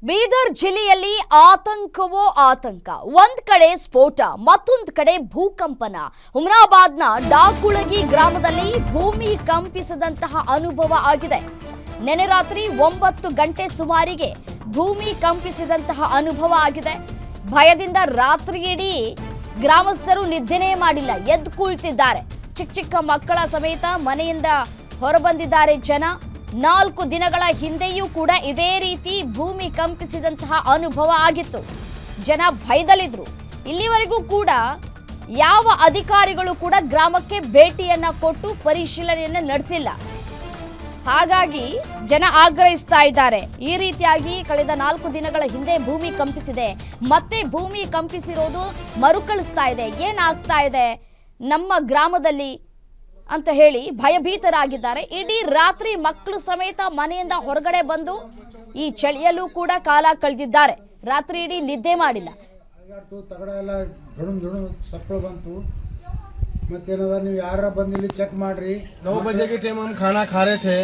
ಬೀದರ್ ಜಿಲ್ಲೆಯಲ್ಲಿ ಆತಂಕವೋ ಆತಂಕ. ಒಂದ್ ಕಡೆ ಸ್ಫೋಟ, ಮತ್ತೊಂದು ಕಡೆ ಭೂಕಂಪನ. ಹುಮನಾಬಾದ್ನ ಡಾಕುಳಗಿ ಗ್ರಾಮದಲ್ಲಿ ಭೂಮಿ ಕಂಪಿಸಿದಂತಹ ಅನುಭವ ಆಗಿದೆ. ನೆನೆ ರಾತ್ರಿ 9 ಗಂಟೆ ಸುಮಾರಿಗೆ ಭೂಮಿ ಕಂಪಿಸಿದಂತಹ ಅನುಭವ ಆಗಿದೆ. ಭಯದಿಂದ ರಾತ್ರಿಯಿಡೀ ಗ್ರಾಮಸ್ಥರು ನಿದ್ದೆನೇ ಮಾಡಿಲ್ಲ, ಎದ್ದು ಕುಳಿತಿದ್ದಾರೆ. ಚಿಕ್ಕ ಚಿಕ್ಕ ಮಕ್ಕಳ ಸಮೇತ ಮನೆಯಿಂದ ಹೊರಬಂದಿದ್ದಾರೆ ಜನ. 4 ದಿನಗಳ ಹಿಂದೆಯೂ ಕೂಡ ಇದೇ ರೀತಿ ಭೂಮಿ ಕಂಪಿಸಿದಂತಹ ಅನುಭವ ಆಗಿತ್ತು. ಜನ ಭಯದಲ್ಲಿದ್ರು. ಇಲ್ಲಿವರೆಗೂ ಕೂಡ ಯಾವ ಅಧಿಕಾರಿಗಳು ಕೂಡ ಗ್ರಾಮಕ್ಕೆ ಭೇಟಿಯನ್ನ ಕೊಟ್ಟು ಪರಿಶೀಲನೆಯನ್ನ ನಡೆಸಿಲ್ಲ. ಹಾಗಾಗಿ ಜನ ಆಗ್ರಹಿಸ್ತಾ ಇದ್ದಾರೆ. ಈ ರೀತಿಯಾಗಿ ಕಳೆದ 4 ದಿನಗಳ ಹಿಂದೆ ಭೂಮಿ ಕಂಪಿಸಿದೆ, ಮತ್ತೆ ಭೂಮಿ ಕಂಪಿಸಿರೋದು ಮರುಕಳಿಸ್ತಾ ಇದೆ. ಏನಾಗ್ತಾ ಇದೆ ನಮ್ಮ ಗ್ರಾಮದಲ್ಲಿ ಅಂತ ಹೇಳಿ ಭಯಭೀತರಾಗಿದ್ದಾರೆ. ಇಡೀ ರಾತ್ರಿ ಮಕ್ಕಳು ಸಮೇತ ಮನೆಯಿಂದ ಹೊರಗಡೆ ಬಂದು ಈ ಚಳಿಯಲ್ಲೂ ಕೂಡ ಕಾಲ ಕಳೆದಿದ್ದಾರೆ. ರಾತ್ರಿ ಇಡೀ ನಿದ್ದೆ ಮಾಡಿಲ್ಲ. चेक 9 बजे के टाइम हम खाना खा रहे थे।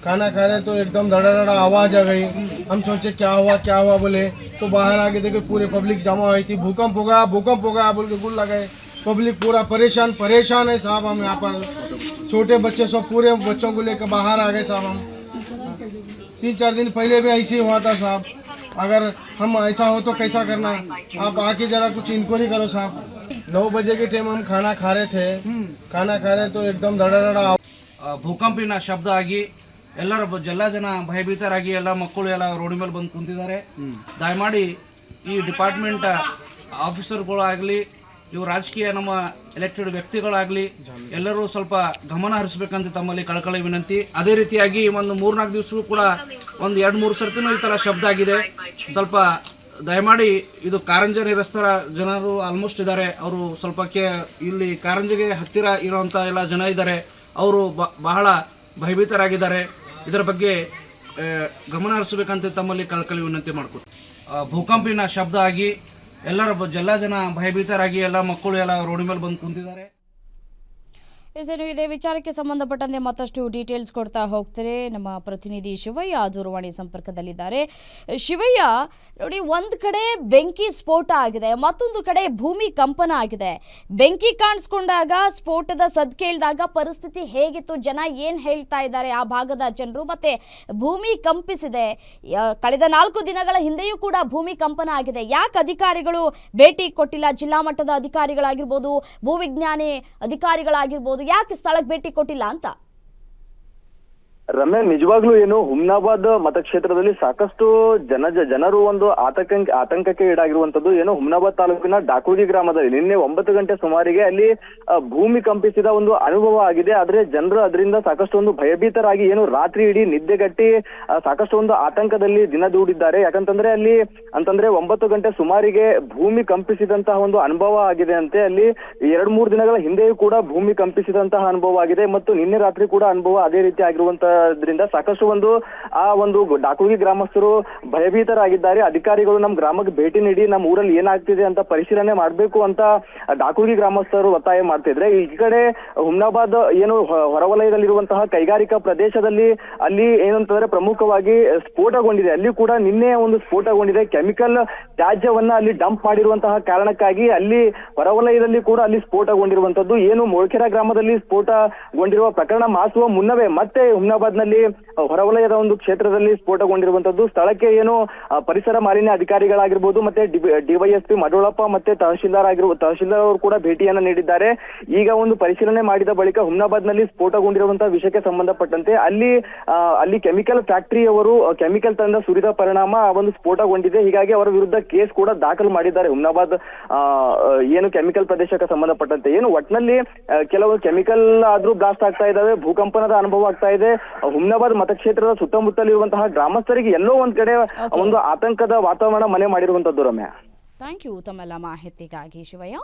खाना खा रहे तो एकदम धड़ाधड़ आवाज आ गई। हम सोचे क्या हुआ बोले तो बाहर आके देखे पूरे पब्लिक जमा हुई थी। भूकंप होगा बोल के गुल लगाए। पब्लिक पूरा परेशान है साहब। हम यहाँ पर छोटे बच्चे सब पूरे बच्चों को लेकर बाहर आ गए साहब। हम 3-4 दिन पहले भी ऐसे ही हुआ था साहब। अगर हम ऐसा हो तो कैसा करना, आप आके जरा कुछ इंक्वायरी करो साहब। 9 बजे के टाइम हम खाना खा रहे थे। खाना खा रहे तो एकदम धड़ाधड़ ಭೂಕಂಪಿನ ಶಬ್ದ ಆಗಿ ಎಲ್ಲ ಜನ ಭಯಭೀತರಾಗಿ ಎಲ್ಲ ಮಕ್ಕಳು ಎಲ್ಲ ರೋಡ್ ಮೇಲೆ ಬಂದು ಕುಂತಿದ್ದಾರೆ. ದಯಮಾಡಿ ಈ ಡಿಪಾರ್ಟ್ಮೆಂಟ್ ಆಫೀಸರ್ಗಳಾಗಲಿ, ಇವು ರಾಜಕೀಯ ನಮ್ಮ ಎಲೆಕ್ಟೆಡ್ ವ್ಯಕ್ತಿಗಳಾಗಲಿ ಎಲ್ಲರೂ ಸ್ವಲ್ಪ ಗಮನ ಹರಿಸಬೇಕಂತ ತಮ್ಮಲ್ಲಿ ಕಳಕಳಿ ವಿನಂತಿ. ಅದೇ ರೀತಿಯಾಗಿ ಒಂದು 3-4 ದಿವಸವೂ ಕೂಡ ಒಂದು 2-3 ಸರ್ತಿನೂ ಈ ಥರ ಶಬ್ದ ಆಗಿದೆ. ಸ್ವಲ್ಪ ದಯಮಾಡಿ ಇದು ಕಾರಂಜಿ ರಸ್ತರ ಜನರು ಆಲ್ಮೋಸ್ಟ್ ಇದ್ದಾರೆ. ಅವರು ಸ್ವಲ್ಪ ಇಲ್ಲಿ ಕಾರಂಜಿಗೆ ಹತ್ತಿರ ಇರುವಂಥ ಎಲ್ಲ ಜನ ಇದ್ದಾರೆ. ಅವರು ಬಹಳ ಭಯಭೀತರಾಗಿದ್ದಾರೆ. ಇದರ ಬಗ್ಗೆ ಗಮನ ಹರಿಸಬೇಕಂತ ತಮ್ಮಲ್ಲಿ ಕಳಕಳಿ ವಿನಂತಿ ಮಾಡ್ಕೊಡ್ತೀವಿ. ಭೂಕಂಪಿನ ಶಬ್ದ ಆಗಿ ಎಲ್ಲ ಜನ ಭಯಭೀತರಾಗಿ ಎಲ್ಲ ಮಕ್ಕಳು ಎಲ್ಲ ರೋಡ್ ಮೇಲೆ ಬಂದು ಕುಂತಿದ್ದಾರೆ. ಇದೇ ವಿಚಾರಕ್ಕೆ ಸಂಬಂಧಪಟ್ಟಂತೆ ಮತ್ತಷ್ಟು ಡೀಟೇಲ್ಸ್ ಕೊಡ್ತಾ ಹೋಗ್ತಾರೆ ನಮ್ಮ ಪ್ರತಿನಿಧಿ ಶಿವಯ್ಯ ದೂರವಾಣಿ ಸಂಪರ್ಕದಲ್ಲಿದ್ದಾರೆ. ಶಿವಯ್ಯ, ನೋಡಿ, ಒಂದು ಕಡೆ ಬೆಂಕಿ ಸ್ಫೋಟ ಆಗಿದೆ, ಮತ್ತೊಂದು ಕಡೆ ಭೂಮಿ ಕಂಪನ ಆಗಿದೆ. ಬೆಂಕಿ ಕಾಣಿಸ್ಕೊಂಡಾಗ, ಸ್ಫೋಟದ ಸದ್ದು ಕೇಳಿದಾಗ ಪರಿಸ್ಥಿತಿ ಹೇಗಿತ್ತು, ಜನ ಏನು ಹೇಳ್ತಾ ಇದ್ದಾರೆ ಆ ಭಾಗದ ಜನರು, ಮತ್ತೆ ಭೂಮಿ ಕಂಪಿಸಿದೆ. ಕಳೆದ 4 ದಿನಗಳ ಹಿಂದೆಯೂ ಕೂಡ ಭೂಮಿ ಕಂಪನ ಆಗಿದೆ. ಯಾಕೆ ಅಧಿಕಾರಿಗಳು ಭೇಟಿ ಕೊಟ್ಟಿಲ್ಲ? ಜಿಲ್ಲಾ ಮಟ್ಟದ ಅಧಿಕಾರಿಗಳಾಗಿರ್ಬೋದು, ಭೂವಿಜ್ಞಾನಿ ಅಧಿಕಾರಿಗಳಾಗಿರ್ಬೋದು, ಯಾಕೆ ಸ್ಥಳಕ್ಕೆ ಭೇಟಿ ಕೊಟ್ಟಿಲ್ಲ ಅಂತ? ರಮ್ಯ, ನಿಜವಾಗ್ಲೂ ಏನು ಹುಮ್ನಾಬಾದ್ ಮತಕ್ಷೇತ್ರದಲ್ಲಿ ಸಾಕಷ್ಟು ಜನರು ಒಂದು ಆತಂಕಕ್ಕೆ ಈಡಾಗಿರುವಂತದ್ದು. ಏನು ಹುಮ್ನಾಬಾದ್ ತಾಲೂಕಿನ ಡಾಕುಳಗಿ ಗ್ರಾಮದಲ್ಲಿ ನಿನ್ನೆ 9 ಗಂಟೆ ಸುಮಾರಿಗೆ ಅಲ್ಲಿ ಭೂಮಿ ಕಂಪಿಸಿದ ಒಂದು ಅನುಭವ ಆಗಿದೆ. ಆದ್ರೆ ಜನರು ಅದರಿಂದ ಸಾಕಷ್ಟು ಒಂದು ಭಯಭೀತರಾಗಿ ಏನು ರಾತ್ರಿ ಇಡೀ ನಿದ್ದೆಗಟ್ಟಿ ಸಾಕಷ್ಟು ಒಂದು ಆತಂಕದಲ್ಲಿ ದಿನ ದೂಡಿದ್ದಾರೆ. ಯಾಕಂತಂದ್ರೆ 9 ಗಂಟೆ ಸುಮಾರಿಗೆ ಭೂಮಿ ಕಂಪಿಸಿದಂತಹ ಒಂದು ಅನುಭವ ಆಗಿದೆ ಅಂತೆ. ಅಲ್ಲಿ 2-3 ದಿನಗಳ ಹಿಂದೆಯೂ ಕೂಡ ಭೂಮಿ ಕಂಪಿಸಿದಂತಹ ಅನುಭವ ಆಗಿದೆ ಮತ್ತು ನಿನ್ನೆ ರಾತ್ರಿ ಕೂಡ ಅನುಭವ ಅದೇ ರೀತಿ ಆಗಿರುವಂತಹ ಸಾಕಷ್ಟು ಒಂದು ಡಾಕುಳಗಿ ಗ್ರಾಮಸ್ಥರು ಭಯಭೀತರಾಗಿದ್ದಾರೆ. ಅಧಿಕಾರಿಗಳು ನಮ್ಮ ಗ್ರಾಮಕ್ಕೆ ಭೇಟಿ ನೀಡಿ ನಮ್ಮ ಊರಲ್ಲಿ ಏನಾಗ್ತಿದೆ ಅಂತ ಪರಿಶೀಲನೆ ಮಾಡಬೇಕು ಅಂತ ಡಾಕುಳಗಿ ಗ್ರಾಮಸ್ಥರು ಒತ್ತಾಯ ಮಾಡ್ತಿದ್ರೆ, ಈ ಕಡೆ ಹುಮ್ನಾಬಾದ್ ಏನು ಹೊರವಲಯದಲ್ಲಿರುವಂತಹ ಕೈಗಾರಿಕಾ ಪ್ರದೇಶದಲ್ಲಿ ಅಲ್ಲಿ ಏನಂತಂದ್ರೆ ಪ್ರಮುಖವಾಗಿ ಸ್ಫೋಟಗೊಂಡಿದೆ. ಅಲ್ಲಿ ಕೂಡ ನಿನ್ನೆ ಒಂದು ಸ್ಫೋಟಗೊಂಡಿದೆ. ಕೆಮಿಕಲ್ ತ್ಯಾಜ್ಯವನ್ನ ಅಲ್ಲಿ ಡಂಪ್ ಮಾಡಿರುವಂತಹ ಕಾರಣಕ್ಕಾಗಿ ಅಲ್ಲಿ ಹೊರವಲಯದಲ್ಲಿ ಕೂಡ ಅಲ್ಲಿ ಸ್ಫೋಟಗೊಂಡಿರುವಂತದ್ದು. ಏನು ಮೊಳಕೆರೆ ಗ್ರಾಮದಲ್ಲಿ ಸ್ಫೋಟಗೊಂಡಿರುವ ಪ್ರಕರಣ ಮಾಸುವ ಮುನ್ನವೇ ಮತ್ತೆ ಹುಮ್ನಾಬಾದ್ ನಲ್ಲಿ ಹೊರವಲಯದ ಒಂದು ಕ್ಷೇತ್ರದಲ್ಲಿ ಸ್ಫೋಟಗೊಂಡಿರುವಂತದ್ದು. ಸ್ಥಳಕ್ಕೆ ಏನು ಪರಿಸರ ಮಾಲಿನ್ಯ ಅಧಿಕಾರಿಗಳಾಗಿರ್ಬೋದು, ಮತ್ತೆ ಡಿವೈಎಸ್ಪಿ ಮಡೋಳಪ್ಪ ಮತ್ತೆ ತಹಶೀಲ್ದಾರ್ ಅವರು ಕೂಡ ಭೇಟಿಯನ್ನ ನೀಡಿದ್ದಾರೆ. ಈಗ ಒಂದು ಪರಿಶೀಲನೆ ಮಾಡಿದ ಬಳಿಕ ಹುಮ್ನಾಬಾದ್ ನಲ್ಲಿ ಸ್ಫೋಟಗೊಂಡಿರುವಂತಹ ವಿಷಯಕ್ಕೆ ಸಂಬಂಧಪಟ್ಟಂತೆ ಅಲ್ಲಿ ಕೆಮಿಕಲ್ ಫ್ಯಾಕ್ಟರಿಯವರು ಕೆಮಿಕಲ್ ತಂದ ಸುರಿದ ಪರಿಣಾಮ ಒಂದು ಸ್ಫೋಟಗೊಂಡಿದೆ. ಹೀಗಾಗಿ ಅವರ ವಿರುದ್ಧ ಕೇಸ್ ಕೂಡ ದಾಖಲು ಮಾಡಿದ್ದಾರೆ ಹುಮ್ನಾಬಾದ್ ಏನು ಕೆಮಿಕಲ್ ಪ್ರದೇಶಕ್ಕೆ ಸಂಬಂಧಪಟ್ಟಂತೆ. ಏನು ಒಟ್ನಲ್ಲಿ ಕೆಲವು ಕೆಮಿಕಲ್ ಆದ್ರೂ ಬ್ಲಾಸ್ಟ್ ಆಗ್ತಾ ಇದಾವೆ, ಭೂಕಂಪನದ ಅನುಭವ ಆಗ್ತಾ ಇದೆ. ಹುಮ್ನಾಬಾದ್ ಮತಕ್ಷೇತ್ರದ ಸುತ್ತಮುತ್ತಲಿರುವಂತಹ ಗ್ರಾಮಸ್ಥರಿಗೆ ಎಲ್ಲೋ ಒಂದ್ ಕಡೆ ಒಂದು ಆತಂಕದ ವಾತಾವರಣ ಮನೆ ಮಾಡಿರುವಂತದ್ದು. ರಮ್ಯ, ಥ್ಯಾಂಕ್ ಯು ತಮ್ಮೆಲ್ಲ ಮಾಹಿತಿಗಾಗಿ ಶಿವಯ್ಯ.